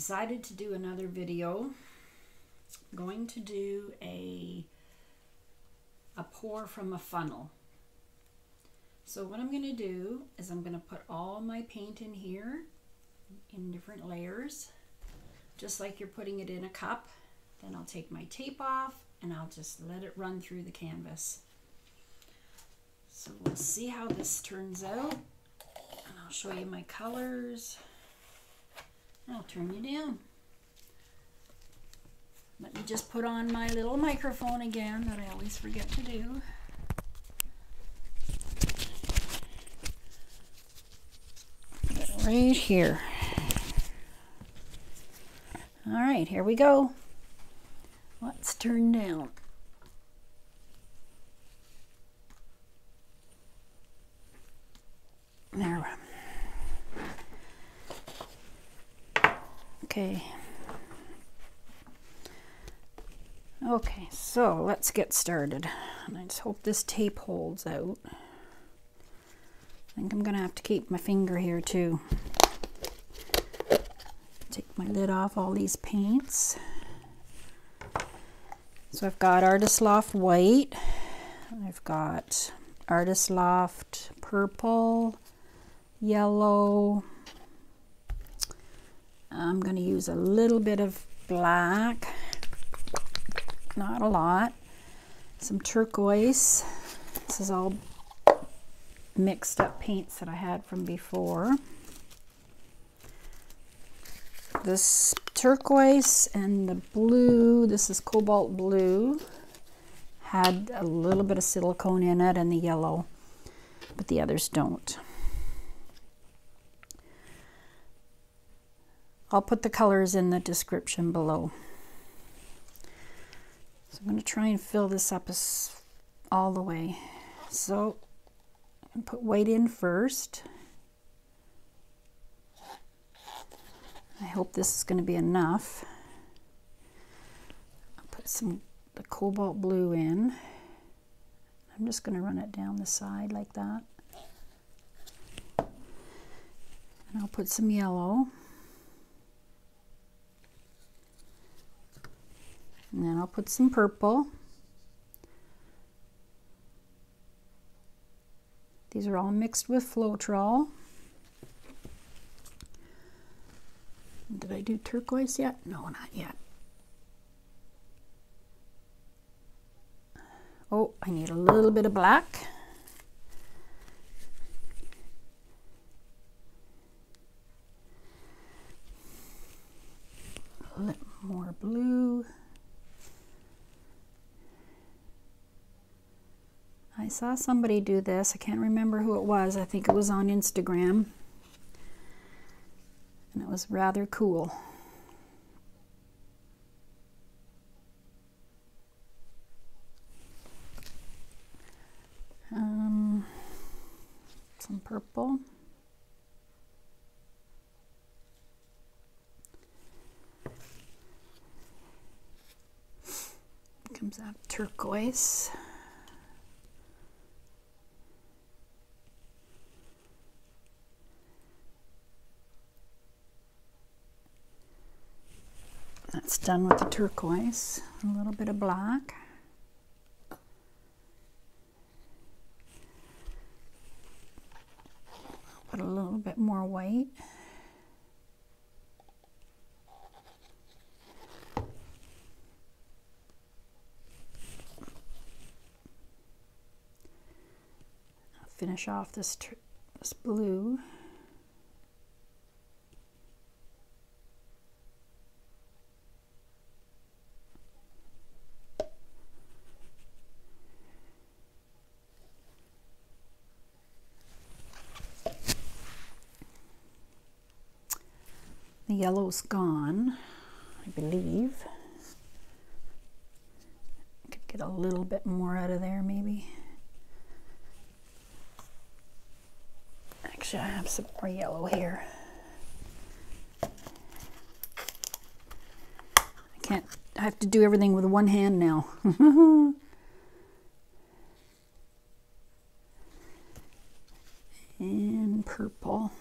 decided to do another video. I'm going to do a pour from a funnel. So what I'm going to do is I'm going to put all my paint in here in different layers, just like you're putting it in a cup. Then I'll take my tape off and I'll just let it run through the canvas. So we'll see how this turns out, and I'll show you my colors. I'll turn you down. Let me just put on my little microphone again that I always forget to do. Put it right here. All right, here we go. Let's turn down. There. Okay. Okay, so let's get started. And I just hope this tape holds out. I think I'm gonna have to keep my finger here too. Take my lid off all these paints. So I've got Artist Loft White, I've got Artist Loft Purple, Yellow. I'm going to use a little bit of black, not a lot. Some turquoise. This is all mixed up paints that I had from before. This turquoise and the blue, this is cobalt blue, had a little bit of silicone in it, and the yellow, but the others don't. I'll put the colors in the description below. So I'm going to try and fill this up all the way. So I'm going to put white in first. I hope this is going to be enough. I'll put the cobalt blue in. I'm just going to run it down the side like that. And I'll put some yellow. And then I'll put some purple. These are all mixed with floetrol. Did I do turquoise yet? No, not yet. Oh, I need a little bit of black. A little more blue. I saw somebody do this. I can't remember who it was. I think it was on Instagram. And it was rather cool. Some purple. Comes out turquoise. That's done with the turquoise. A little bit of black. Put a little bit more white. I'll finish off this blue. The yellow's gone, I believe. I could get a little bit more out of there, maybe. Actually, I have some more yellow here. I have to do everything with one hand now. And purple.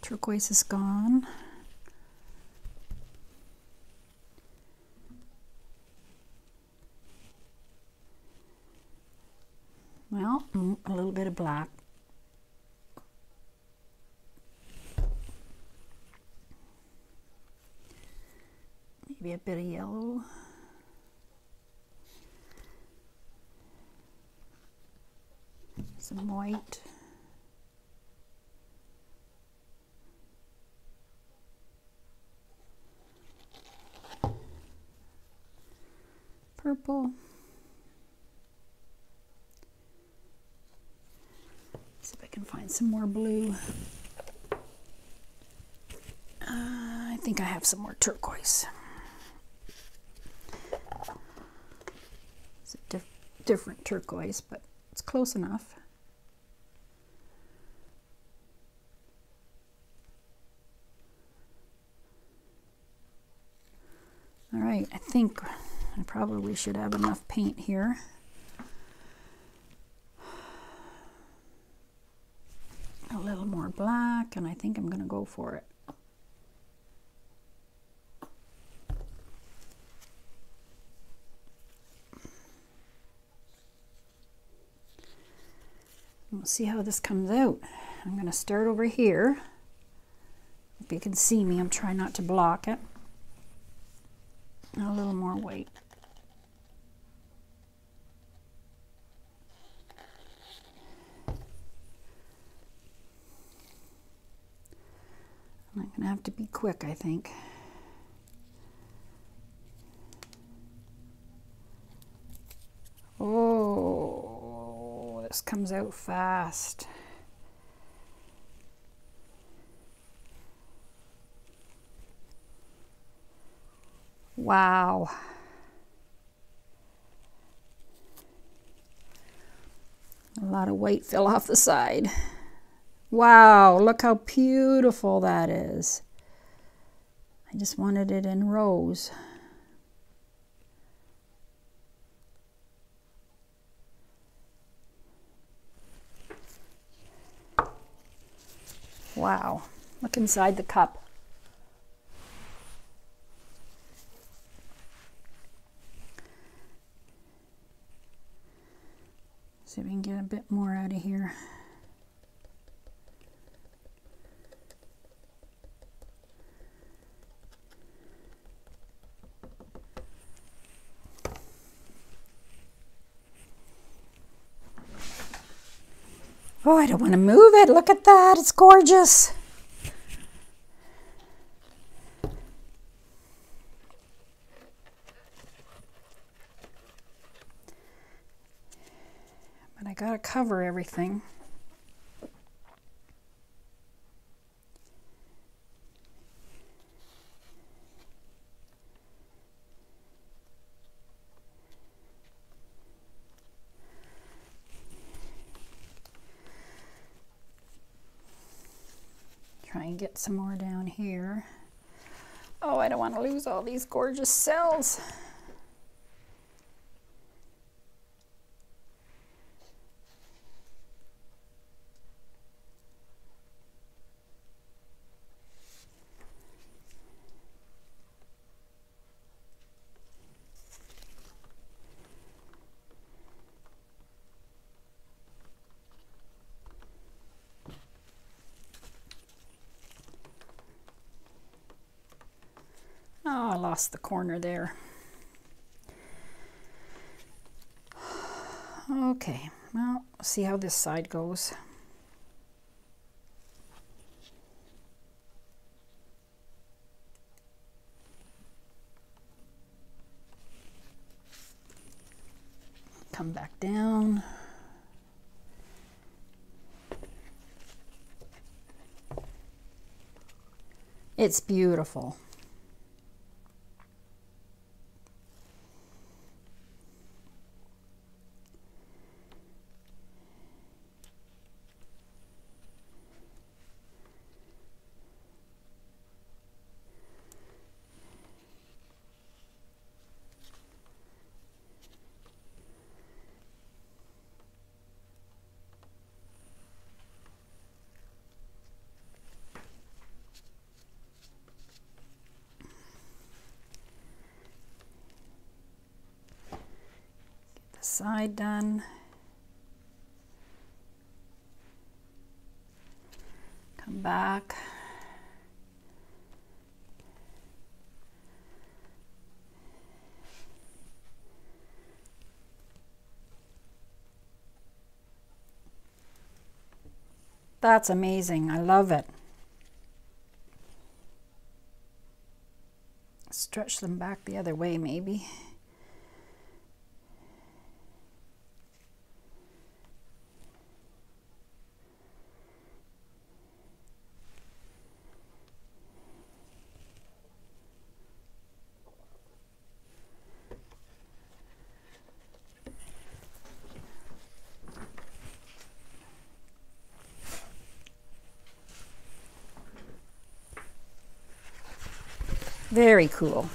Turquoise is gone. Well, a little bit of black. Maybe a bit of yellow. Some white. Purple. See if I can find some more blue. I think I have some more turquoise. It's a different turquoise, but it's close enough. All right, I think I probably should have enough paint here. A little more black, and I think I'm going to go for it. We'll see how this comes out. I'm going to start over here. If you can see me, I'm trying not to block it. And a little more white. I'm going to have to be quick, I think. Oh, this comes out fast. Wow. A lot of white fell off the side. Wow, look how beautiful that is. I just wanted it in rows. Wow, look inside the cup. See if we can get a bit more out of here. Oh, I don't want to move it. Look at that. It's gorgeous. But I gotta cover everything. Try and get some more down here. Oh, I don't want to lose all these gorgeous cells. Oh, I lost the corner there. Okay, well, see how this side goes. Come back down. It's beautiful. Side done. Come back. That's amazing. I love it. Stretch them back the other way maybe. Very cool.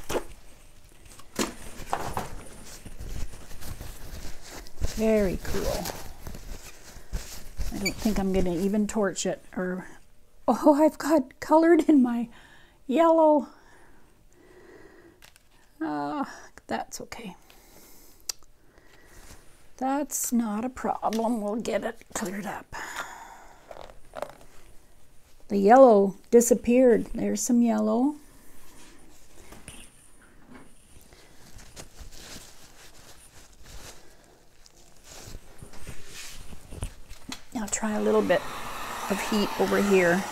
Very cool. I don't think I'm going to even torch it, or oh, I've got colored in my yellow. That's okay. That's not a problem. We'll get it cleared up. The yellow disappeared. There's some yellow. I'll try a little bit of heat over here.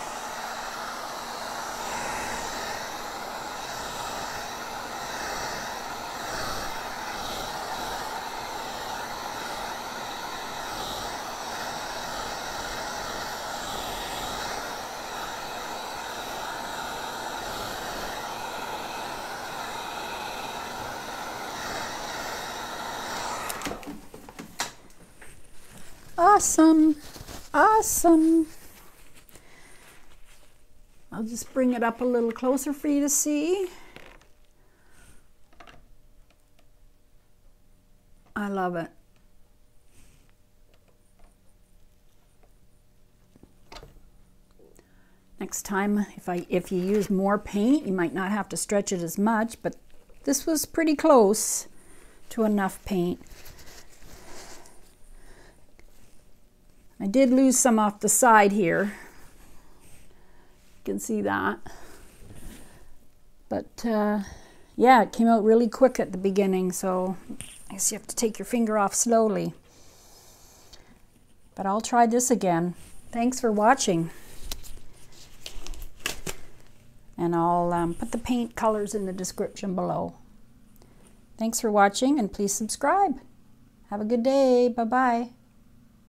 Awesome. Awesome. I'll just bring it up a little closer for you to see. I love it. Next time, if you use more paint, you might not have to stretch it as much, but this was pretty close to enough paint. I did lose some off the side here. You can see that. But yeah, it came out really quick at the beginning, so I guess you have to take your finger off slowly. But I'll try this again. Thanks for watching. And I'll put the paint colors in the description below. Thanks for watching, and please subscribe. Have a good day. Bye-bye.